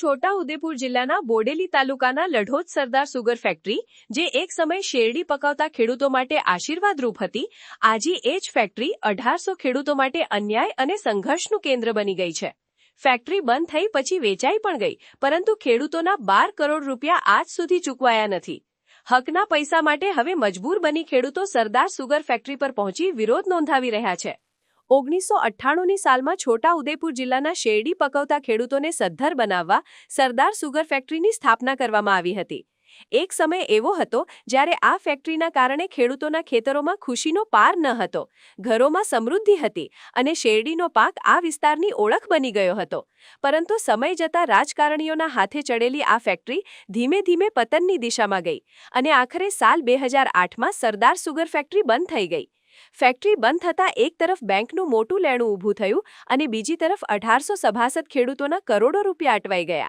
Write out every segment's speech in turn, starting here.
છોટાઉદેપુર જિલ્લાના બોડેલી તાલુકાના લઢોદ સરદાર sugar factory, જે એક સમયે શેરડી પકાવતા ખેડૂતો માટે આશીર્વાદરૂપ હતી, આજે એ જ ફેક્ટરી 1800 ખેડૂતો માટે અન્યાય અને સંઘર્ષનું કેન્દ્ર બની ગઈ છે. ફેક્ટરી બંધ થઈ પછી વેચાઈ પણ ગઈ, પરંતુ ખેડૂતોના 12 કરોડ રૂપિયા આજ સુધી ચૂકવાયા નથી. હકના પૈસા માટે હવે મજબૂર બની ખેડૂતો સરદાર સુગર ફેક્ટરી પર પહોંચી વિરોધ નોંધાવી રહ્યા છે. 1998ની સાલમાં છોટાઉદેપુર જિલ્લાના શેરડી પકવતા ખેડૂતોને સદ્ધર બનાવવા સરદાર સુગર ફેક્ટરીની સ્થાપના કરવામાં આવી હતી. એક સમય એવો હતો જ્યારે આ ફેક્ટરીના કારણે ખેડૂતોના ખેતરોમાં ખુશીનો પાર ન હતો, ઘરોમાં સમૃદ્ધિ હતી અને શેરડીનો પાક આ વિસ્તારની ઓળખ બની ગયો હતો. પરંતુ સમય જતાં રાજકારણીઓના હાથે ચડેલી આ ફેક્ટરી ધીમે ધીમે પતનની દિશામાં ગઈ અને આખરે સાલ 2008માં સરદાર સુગર ફેક્ટરી બંધ થઈ ગઈ. ફેક્ટરી બંધ થતાં એક તરફ બેંકનું મોટું લેણું ઊભું થયું અને બીજી તરફ 1800 સભાસદ ખેડૂતોના કરોડો રૂપિયા અટવાઈ ગયા.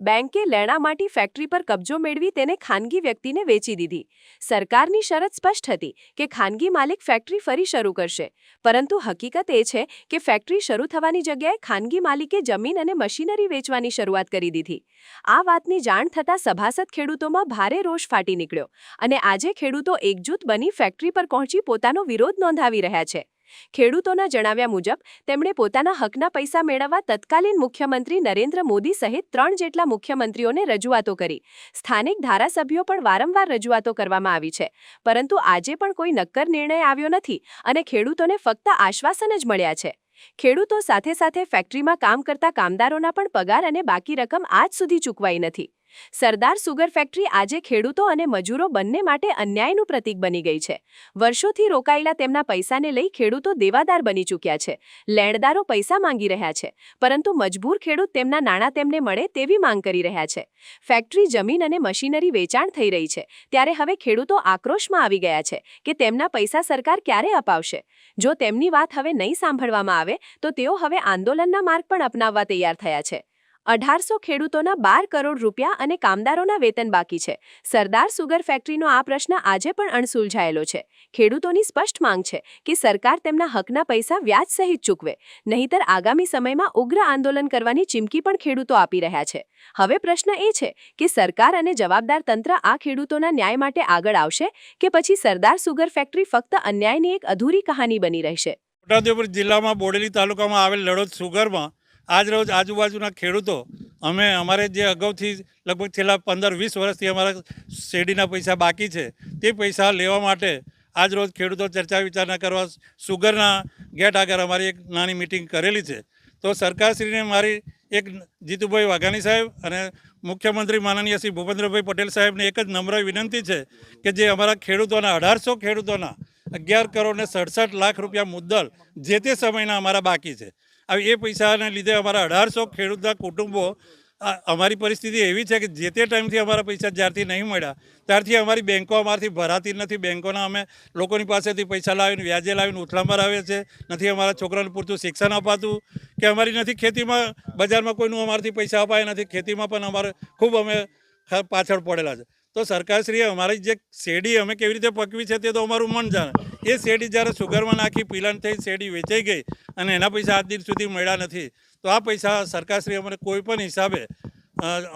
બેંકે લેણા માટે ફેક્ટરી પર કબજો મેળવી તેને ખાનગી વ્યક્તિને વેચી દીધી. સરકારની શરત સ્પષ્ટ હતી કે ખાનગી માલિક ફેક્ટરી ફરી શરૂ કરશે, પરંતુ હકીકત એ છે કે ફેક્ટરી શરૂ થવાની જગ્યાએ ખાનગી માલિકે જમીન અને મશીનરી વેચવાની શરૂઆત કરી દીધી. આ વાતની જાણ થતાં સભાસદ ખેડૂતોમાં ભારે રોષ ફાટી નીકળ્યો અને આજે ખેડૂતો એકજૂથ બની ફેક્ટરી પર પહોંચી પોતાનો વિરોધ નોંધાવી રહ્યા છે. ખેડૂતોના જણાવ્યા મુજબ તેમણે પોતાના હકના પૈસા મેળવવા તત્કાલીન મુખ્યમંત્રી નરેન્દ્ર મોદી સહિત 3 જેટલા મુખ્યમંત્રીઓને રજૂઆતો કરી. સ્થાનિક ધારાસભ્યો પણ વારંવાર રજૂઆતો કરવામાં આવી છે, પરંતુ આજે પણ કોઈ નક્કર નિર્ણય આવ્યો નથી અને ખેડૂતોને ફક્ત આશ્વાસન જ મળ્યા છે. ખેડૂતો સાથે સાથે ફેક્ટરીમાં કામ કરતા કામદારોના પણ પગાર અને બાકી રકમ આજ સુધી ચૂકવાઈ નથી. સરદાર સુગર ફેક્ટરી આજે ખેડૂતો અને મજૂરો બંને માટે અન્યાયનું પ્રતીક બની ગઈ છે. વર્ષોથી રોકાયેલા તેમના પૈસાને લઈ ખેડૂતો દેવાદાર બની ચૂક્યા છે. લેણદારો પૈસા માંગી રહ્યા છે, પરંતુ મજબૂર ખેડૂત તેમના નાણાં તેમને મળે તેવી માંગ કરી રહ્યા છે. ફેક્ટરી જમીન અને મશીનરી વેચાણ થઈ રહી છે, ત્યારે હવે ખેડૂતો આક્રોશમાં આવી ગયા છે કે તેમના પૈસા સરકાર ક્યારે અપાવશે. જો તેમની વાત હવે નહીં સાંભળવામાં આવે તો તેઓ હવે આંદોલનના માર્ગ પણ અપનાવવા તૈયાર થયા છે. 1800 ખેડૂતોના 12 કરોડ રૂપિયા અને કામદારોના વેતન બાકી છે. સરદાર સુગર ફેક્ટરીનો આ પ્રશ્ન આજે પણ અણસુલઝાયેલો છે. ખેડૂતોની સ્પષ્ટ માંગ છે કે સરકાર તેમના હકના પૈસા વ્યાજ સહિત ચૂકવે, નહીંતર આગામી સમયમાં ઉગ્ર આંદોલન કરવાની ચીમકી પણ ખેડૂતો આપી રહ્યા છે. હવે પ્રશ્ન એ છે કે સરકાર અને જવાબદાર તંત્ર આ ખેડૂતોના ન્યાય માટે આગળ આવશે કે પછી સરદાર સુગર ફેક્ટરી ફક્ત અન્યાયની એક અધૂરી કહાની બની રહેશે. છોટાઉદેપુર જિલ્લામાં બોડેલી તાલુકામાં આવેલ લડોદ સુગરમાં આજ રોજ આજુબાજુના ખેડૂતો અમારે જે અગાઉથી લગભગ છેલ્લા 15-20 વર્ષથી અમારા શેરડીના પૈસા બાકી છે, તે પૈસા લેવા માટે આજ રોજ ખેડૂતો ચર્ચા વિચારણા કરવા સુગરના ગેટ આગળ અમારી એક નાની મિટિંગ કરેલી છે. તો સરકારશ્રીને મારી એક જીતુભાઈ વાઘાણી સાહેબ અને મુખ્યમંત્રી માનનીય શ્રી ભૂપેન્દ્રભાઈ પટેલ સાહેબને એક જ નમ્ર વિનંતી છે કે જે અમારા ખેડૂતોના 1800 ખેડૂતોના 11 કરોડ ને 67 લાખ રૂપિયા મુદ્દલ જે તે સમયના અમારા બાકી છે. હવે એ પૈસાને લીધે અમારા 1800 ખેડૂતના કુટુંબો, અમારી પરિસ્થિતિ એવી છે કે જે તે ટાઈમથી અમારા પૈસા જ્યારથી નહીં મળ્યા ત્યારથી અમારી બેંકો અમારાથી ભરાતી નથી. બેંકોના અમે લોકોની પાસેથી પૈસા લાવીને વ્યાજે લાવીને ઉથલામાં આવે છે. નથી અમારા છોકરાને પૂરતું શિક્ષણ અપાતું કે અમારી નથી ખેતીમાં બજારમાં કોઈનું અમારાથી પૈસા અપાય નથી. ખેતીમાં પણ અમારે ખૂબ અમે પાછળ પડેલા છે. તો સરકારશ્રીએ અમારી જે શેરડી અમે કેવી રીતે પકવી છે તે તો અમારું મન જાણે. એ શેરડી જ્યારે સુગરમાં નાખી પીલાણ થઈ શેરડી વેચાઈ ગઈ અને એના પૈસા આજ દિન સુધી મળ્યા નથી. તો આ પૈસા સરકારશ્રી અમને કોઈ પણ હિસાબે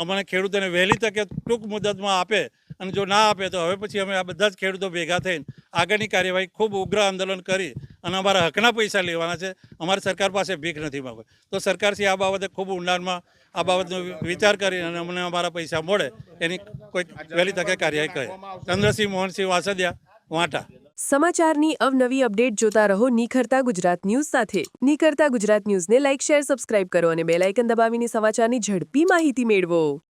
અમને ખેડૂતોને વહેલી તકે ટૂંક મુદતમાં આપે, અને જો ના આપે તો હવે પછી અમે આ બધા જ ખેડૂતો ભેગા થઈને આગળની કાર્યવાહી ખૂબ ઉગ્ર આંદોલન કરી અને અમારા હકના પૈસા લેવાના છે. અમારે સરકાર પાસે ભીખ નથી માંગવી. તો સરકારશ્રી આ બાબતે ખૂબ ઊંડાણમાં આ બાબતનો વિચાર કરી અને અમને અમારા પૈસા મળે એની કોઈ વહેલી તકે કાર્યવાહી કરે. ચંદ્રસિંહ મોહનસિંહ વાસદિયા, વાંટા. સમાચારની અવનવી અપડેટ જોતા રહો નિખરતા ગુજરાત ન્યૂઝ સાથે. નિખરતા ગુજરાત ન્યૂઝને લાઇક, શેર, સબસ્ક્રાઇબ કરો અને બેલ આઇકન દબાવીને સમાચારની ઝડપી માહિતી મેળવો.